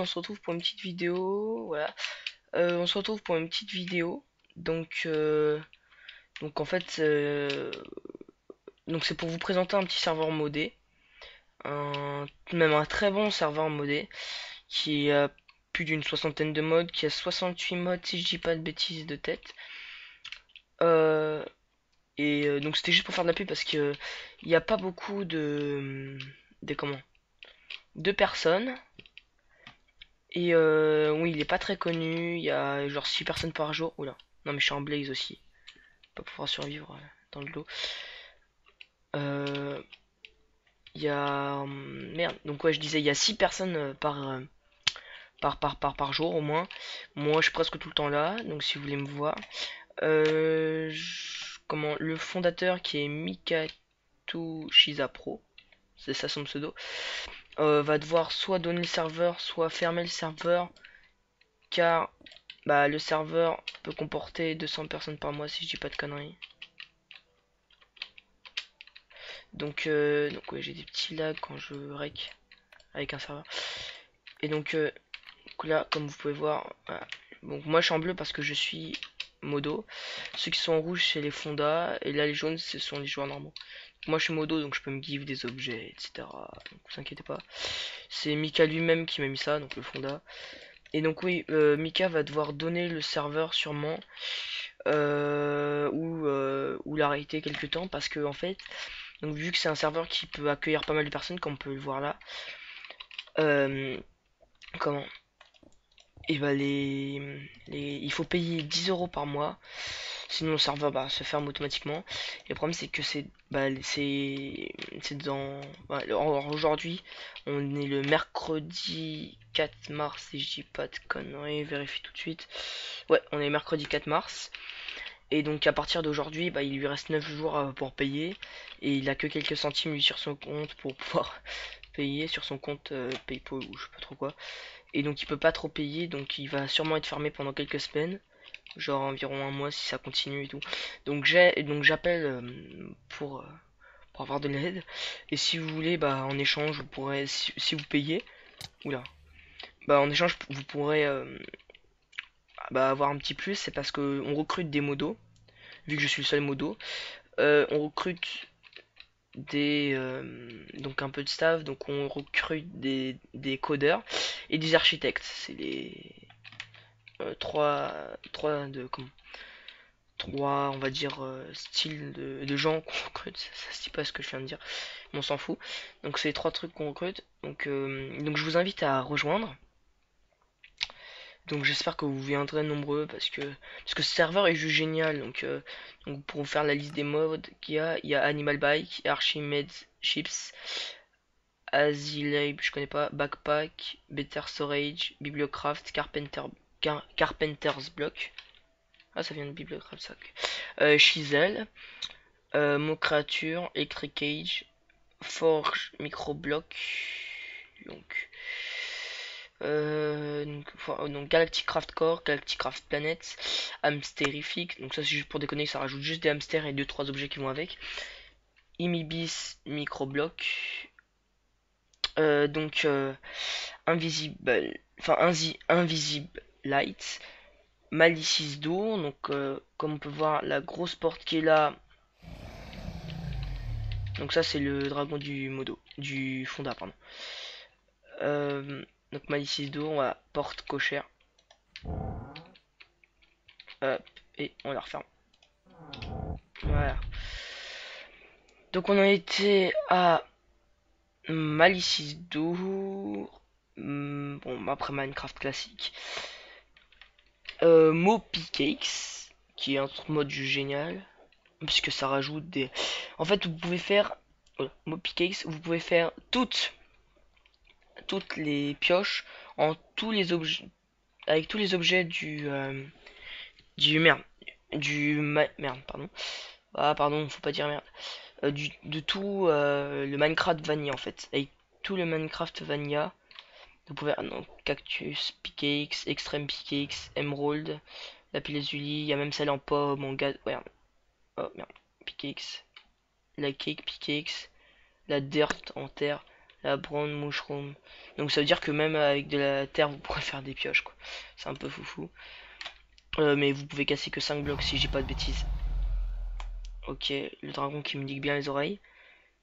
se retrouve pour une petite vidéo. Voilà. On se retrouve pour une petite vidéo. Donc, en fait, donc c'est pour vous présenter un petit serveur modé. Même un très bon serveur modé. Qui a plus d'une soixantaine de modes. Qui a 68 modes si je dis pas de bêtises de tête. Euh, donc c'était juste pour faire de la pub parce que il n'y a pas beaucoup comment, de personnes. Et oui, il est pas très connu. Il y a genre 6 personnes par jour. Oula. Non, mais je suis en blaze aussi. Pas pouvoir survivre dans le lot. Euh, Il y a. Merde. Donc, ouais, je disais, il y a 6 personnes par jour au moins. Moi, je suis presque tout le temps là. Donc, si vous voulez me voir. Comment. Le fondateur qui est Mikatu Shiza Pro. C'est ça son pseudo. Va devoir soit donner le serveur, soit fermer le serveur. Car bah, le serveur peut comporter 200 personnes par mois si je dis pas de conneries. Donc ouais, j'ai des petits lags quand je rec avec un serveur. Et donc là, comme vous pouvez voir, voilà. Donc moi je suis en bleu parce que je suis modo. Ceux qui sont en rouge, c'est les fondas. Et là, les jaunes, ce sont les joueurs normaux. Moi je suis modo, donc je peux me give des objets, etc. Donc vous inquiétez pas. C'est Mika lui-même qui m'a mis ça, donc le fonda. Et donc oui, Mika va devoir donner le serveur sûrement. Ou l'arrêter quelque temps parce que en fait, donc vu que c'est un serveur qui peut accueillir pas mal de personnes, comme on peut le voir là, euh, comment, et bah il faut payer 10 euros par mois, sinon le serveur bah, se ferme automatiquement. Et le problème c'est que c'est dans, aujourd'hui, on est le mercredi 4 mars si je dis pas de conneries, vérifie tout de suite. Ouais, on est mercredi 4 mars. Et donc à partir d'aujourd'hui, bah, il lui reste 9 jours pour payer. Et il a que quelques centimes lui sur son compte pour pouvoir payer sur son compte PayPal ou je sais pas trop quoi. Et donc il peut pas trop payer, donc il va sûrement être fermé pendant quelques semaines. Genre environ un mois si ça continue et tout. Donc j'appelle pour avoir de l'aide. Et si vous voulez, bah en échange, vous pourrez, si vous payez, oula, bah en échange vous pourrez bah, avoir un petit plus, c'est parce que on recrute des modos, vu que je suis le seul modo. On recrute donc un peu de staff, donc on recrute des codeurs et des architectes. C'est les trois, on va dire, styles de gens qu'on recrute. Ça se dit pas ce que je viens de dire, mais on s'en fout. Donc c'est les trois trucs qu'on recrute. Donc je vous invite à rejoindre. Donc j'espère que vous viendrez nombreux parce que ce serveur est juste génial. Donc pour vous faire la liste des modes il y a Animal Bike, Archimeds Chips, Azilab, je connais pas, Backpack, Better Storage, Bibliocraft, Carpenter's Block. Ah, ça vient de Bibliocraft, ça. Ok. Chisel, Mo Creature, Electric Cage, Forge, Microblock. Donc, donc Galactic Craft Core, Galactic Craft Planet, Hamsterific. Donc ça c'est juste pour déconner, ça rajoute juste des hamsters et deux trois objets qui vont avec. Imibis Microblock. Invisible, Invisible Light, Malicis d'eau, donc comme on peut voir la grosse porte qui est là, donc ça c'est le dragon du modo, du fonda pardon. Donc Malicis d'eau, on va porte cochère, hop, et on la referme. Voilà. Donc on a été à Malicis d'eau, bon après Minecraft classique. Moppy Cakes, qui est un mode génial, puisque ça rajoute des. En fait, vous pouvez faire. Moppy Cakes, vous pouvez faire toutes les pioches en tous les objets. Avec tous les objets du. Merde. Merde, pardon. Ah, pardon, faut pas dire merde. De tout le Minecraft Vanilla en fait. Avec tout le Minecraft Vanilla. Vous pouvez. Ah non, Cactus, Pickaxe, Extreme Pickaxe, Emerald, Lapis Lazuli, il y a même celle en pomme, en gaz. Ouais, oh merde. Pickaxe. La cake pickaxe. La dirt en terre. La brown mushroom. Donc ça veut dire que même avec de la terre, vous pourrez faire des pioches, quoi. C'est un peu foufou. Mais vous pouvez casser que 5 blocs si j'ai pas de bêtises. Ok, le dragon qui me nique bien les oreilles.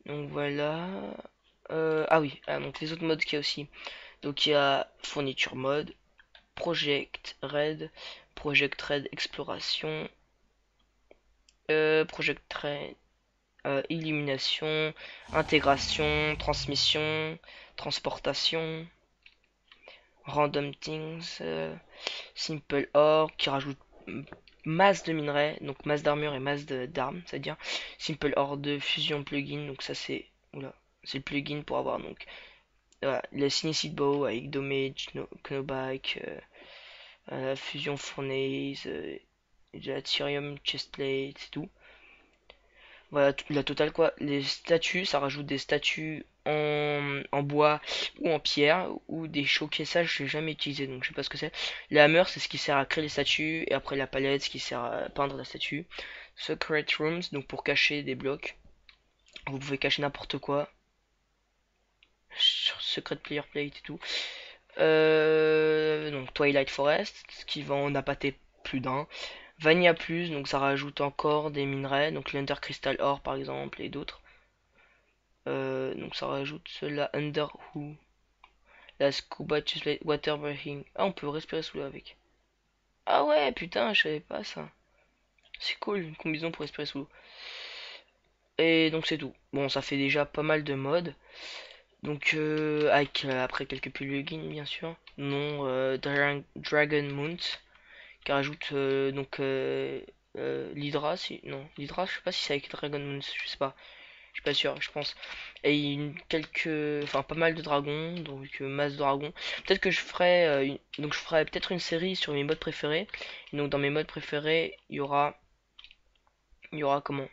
Donc voilà. Ah oui, donc les autres modes qu'il y a aussi. Donc il y a fourniture mode, Project Red exploration, Project Red illumination, intégration, transmission, transportation, random things, simple ore qui rajoute masse de minerais, donc masse d'armure et masse d'armes, c'est-à-dire simple ore de fusion plugin, donc ça c'est oula, c'est le plugin pour avoir donc voilà, le Cinicide Bow avec Damage, Knowback, Fusion Fournaise, de la Tyrium Chestplate et tout. Voilà, la totale quoi. Les statues, ça rajoute des statues en bois ou en pierre ou des showcases, ça je l'ai jamais utilisé donc je sais pas ce que c'est. Le hammer, c'est ce qui sert à créer les statues et après la palette, ce qui sert à peindre la statue. Secret Rooms, donc pour cacher des blocs. Vous pouvez cacher n'importe quoi. Secret Player Plate et tout. Donc Twilight Forest, ce qui va en appâter plus d'un. Vanilla Plus, donc ça rajoute encore des minerais, donc l'Under Crystal Ore par exemple et d'autres. Donc ça rajoute cela Under Who. La Scuba Water Breathing. Ah, on peut respirer sous l'eau avec. Ah ouais, putain, je savais pas ça. C'est cool, une combinaison pour respirer sous l'eau. Et donc c'est tout. Bon, ça fait déjà pas mal de modes. Donc avec après quelques plugins bien sûr. Non, Dragon Mount qui rajoute l'Hydra si non l'Hydra je sais pas si c'est avec Dragon Mount je sais pas je suis pas sûr je pense et enfin pas mal de dragons donc masse de dragons peut-être que je ferai donc je ferai peut-être une série sur mes modes préférés et donc dans mes modes préférés il y aura comment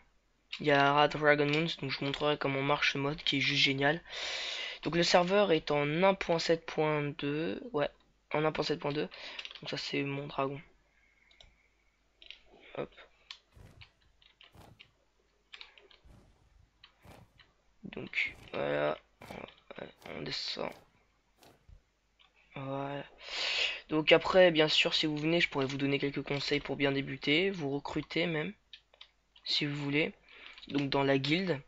il y aura Dragon Moons donc je vous montrerai comment marche ce mode qui est juste génial donc le serveur est en 1.7.2 ouais en 1.7.2 donc ça c'est mon dragon. Hop. Donc voilà, on descend. Voilà. Donc après, bien sûr, si vous venez, je pourrais vous donner quelques conseils pour bien débuter, vous recruter même, si vous voulez. Donc dans la guilde,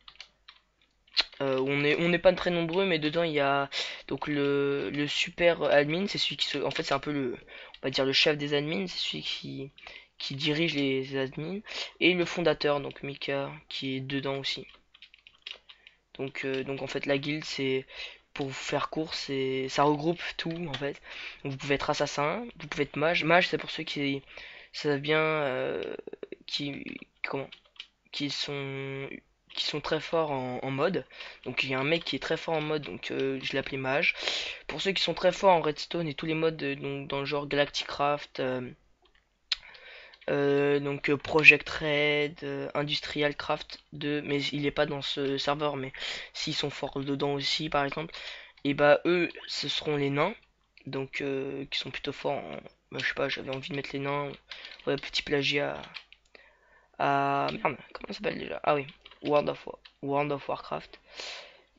on n'est pas très nombreux, mais dedans il y a donc le super admin, c'est celui en fait c'est un peu on va dire le chef des admins, c'est celui qui dirige les admins, et le fondateur, donc Mika, qui est dedans aussi. Donc en fait la guilde c'est pour vous faire course et ça regroupe tout en fait. Donc, vous pouvez être assassin, vous pouvez être mage. Mage c'est pour ceux qui savent bien qui comment qui sont très forts en mode. Donc il y a un mec qui est très fort en mode donc je l'ai appelé mage. Pour ceux qui sont très forts en redstone et tous les modes donc dans le genre Galacticraft Project Red, Industrial Craft 2, mais il est pas dans ce serveur, mais s'ils sont forts dedans aussi par exemple, et bah eux ce seront les nains, donc qui sont plutôt forts bah, je sais pas, j'avais envie de mettre les nains, ouais petit plagiat merde, comment ça s'appelle déjà? Ah oui, World of Warcraft.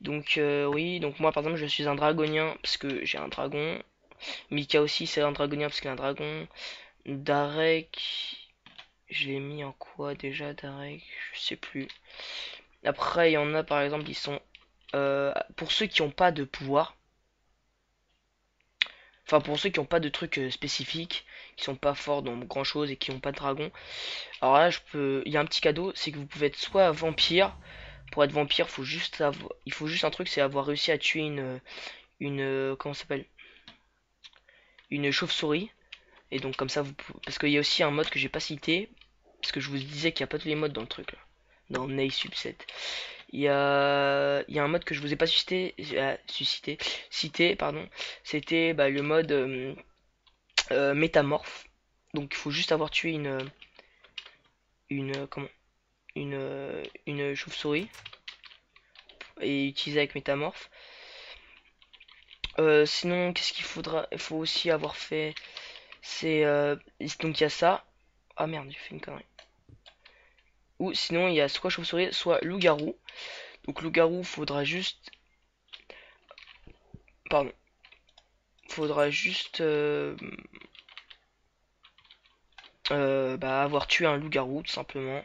Donc oui, donc moi par exemple je suis un dragonien parce que j'ai un dragon, Mika aussi c'est un dragonien parce qu'il a un dragon, Darek. Je l'ai mis en quoi déjà, Darek? Je sais plus. Après, il y en a par exemple, ils sont. Pour ceux qui n'ont pas de pouvoir, enfin pour ceux qui n'ont pas de trucs spécifiques, qui sont pas forts dans grand chose et qui n'ont pas de dragon. Alors là, il y a un petit cadeau, c'est que vous pouvez être soit vampire. Pour être vampire, il faut juste un truc, c'est avoir réussi à tuer comment ça s'appelle? Une chauve-souris. Et donc comme ça, parce qu'il y a aussi un mode que j'ai pas cité, parce que je vous disais qu'il n'y a pas tous les modes dans le truc là, dans Ney Subset. Il y a un mode que je vous ai pas cité, pardon. C'était bah, le mode métamorphe. Donc il faut juste avoir tué comment, une chauve-souris et utiliser avec métamorphe. Sinon, qu'est-ce qu'il faudra? Il faut aussi avoir fait. C'est donc il y a ça. Ah merde, j'ai fait une connerie. Ou sinon il y a soit chauve-souris, soit loup-garou. Donc loup-garou, faudra juste Pardon. Faudra juste avoir tué un loup-garou tout simplement.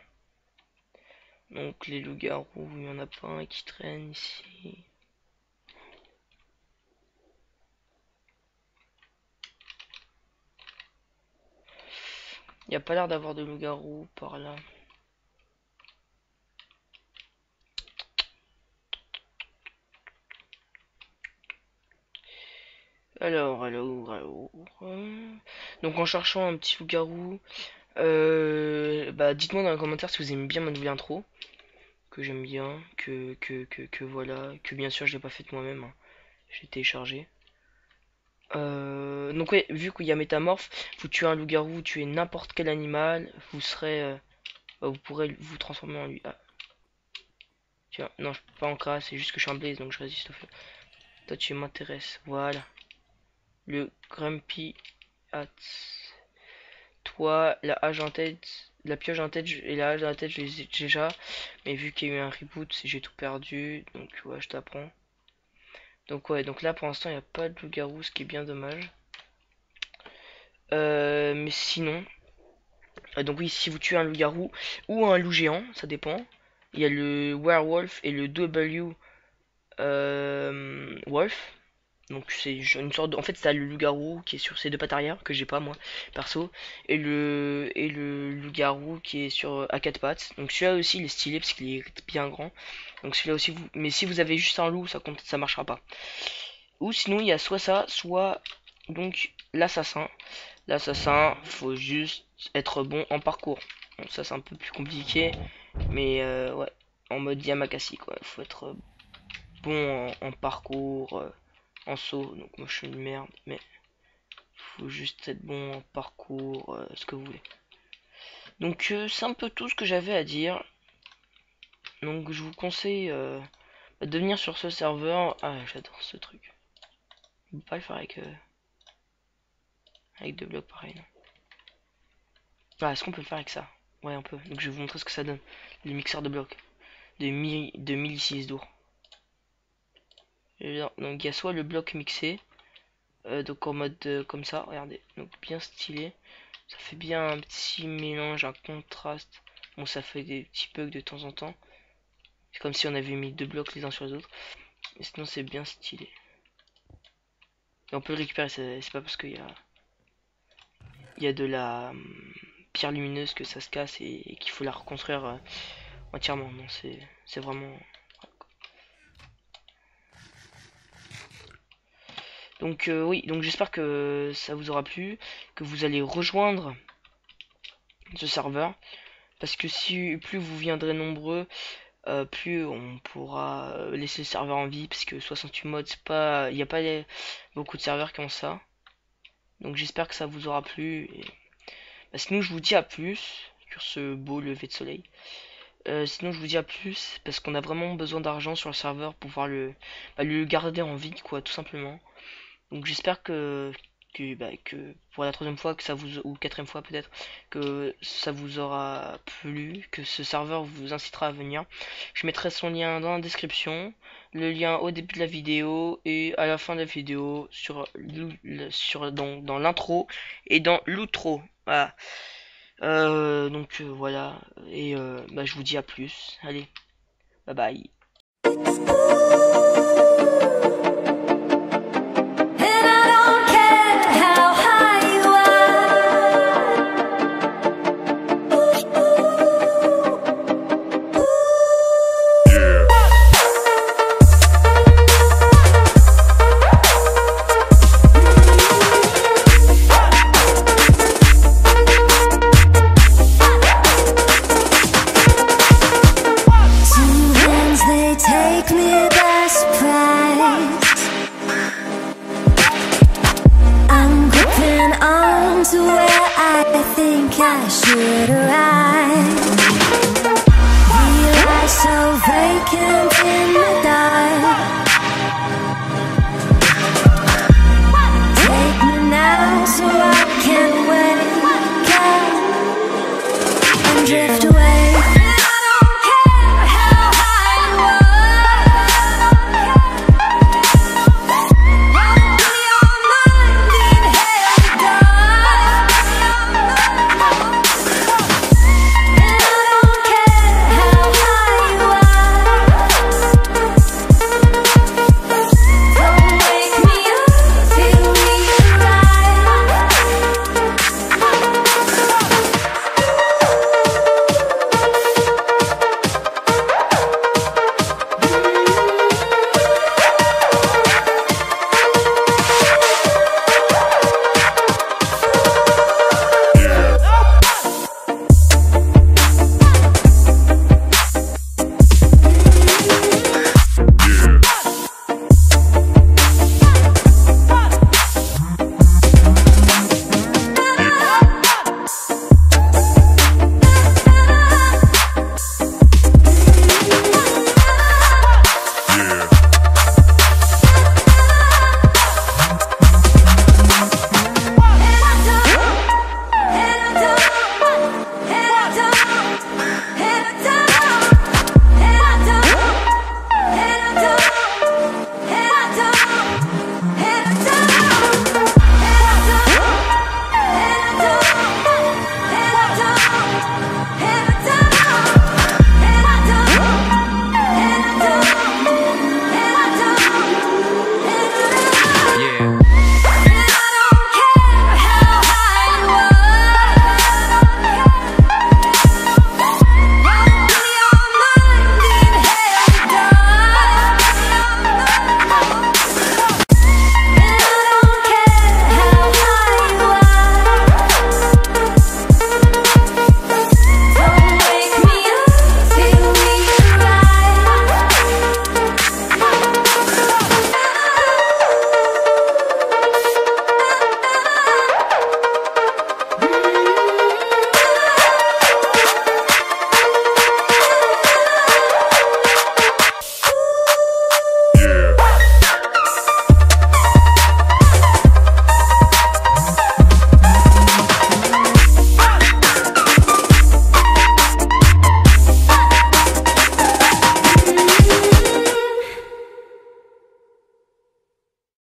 Donc les loups-garous, il y en a pas un qui traîne ici. Il n'y a pas l'air d'avoir de loup-garou par là. Alors. Donc en cherchant un petit loup-garou, dites-moi dans les commentaires si vous aimez bien ma nouvelle intro, que j'aime bien, que voilà, que bien sûr je l'ai pas faite moi-même, hein. J'ai téléchargé. Donc ouais, vu qu'il y a métamorphe, vous tuez un loup-garou, vous tuez n'importe quel animal, vous serez, vous pourrez vous transformer en lui. Ah, tiens, non, je peux pas en crasse, c'est juste que je suis un blaze, donc je résiste au feu. Toi, tu m'intéresses, voilà. Le Grumpy Hat. Toi, la hache en tête, la pioche en tête et la hache dans la tête, je les ai déjà. Mais vu qu'il y a eu un reboot, j'ai tout perdu. Donc ouais, je t'apprends. Donc ouais, donc là pour l'instant il n'y a pas de loup-garou, ce qui est bien dommage. Mais sinon, donc oui, si vous tuez un loup-garou ou un loup géant, ça dépend. Il y a le werewolf et le W wolf. Donc c'est une sorte de... En fait c'est le loup-garou qui est sur ses deux pattes arrière, que j'ai pas moi, perso. Et le loup-garou qui est sur à quatre pattes. Donc celui-là aussi il est stylé parce qu'il est bien grand. Donc celui-là aussi vous... Mais si vous avez juste un loup, ça marchera pas. Ou sinon il y a soit ça, soit donc l'assassin. L'assassin, faut juste être bon en parcours. Bon, ça c'est un peu plus compliqué. Mais ouais, en mode Yamakasi quoi. Faut être bon en parcours. En saut, donc moi je suis une merde, mais faut juste être bon en parcours, ce que vous voulez. Donc c'est un peu tout ce que j'avais à dire. Donc je vous conseille de venir sur ce serveur. Ah, j'adore ce truc. On peut pas le faire avec deux blocs pareil, non. Ah, est-ce qu'on peut le faire avec ça? Ouais, on peut. Donc je vais vous montrer ce que ça donne. Les mixeurs de blocs. De 1006 d'our. Donc il y a soit le bloc mixé. Donc en mode comme ça, regardez. Donc bien stylé. Ça fait bien un petit mélange, un contraste. Bon, ça fait des petits bugs de temps en temps. C'est comme si on avait mis deux blocs les uns sur les autres. Mais sinon, c'est bien stylé. Et on peut le récupérer, c'est pas parce il y a de la pierre lumineuse que ça se casse et qu'il faut la reconstruire entièrement. Non, c'est vraiment... Donc oui, donc j'espère que ça vous aura plu, que vous allez rejoindre ce serveur. Parce que si plus vous viendrez nombreux, plus on pourra laisser le serveur en vie, parce que 68 mods, c'est pas, il n'y a pas beaucoup de serveurs qui ont ça. Donc j'espère que ça vous aura plu. Et... sinon je vous dis à plus sur ce beau lever de soleil. Sinon je vous dis à plus parce qu'on a vraiment besoin d'argent sur le serveur pour pouvoir le garder en vie, quoi, tout simplement. Donc j'espère que pour la troisième fois que ça vous ou quatrième fois peut-être que ça vous aura plu, que ce serveur vous incitera à venir. Je mettrai son lien dans la description, le lien au début de la vidéo et à la fin de la vidéo dans l'intro et dans l'outro. Voilà. Voilà et je vous dis à plus. Allez, bye bye. Take me by surprise. I'm gripping on to where I think I should arrive.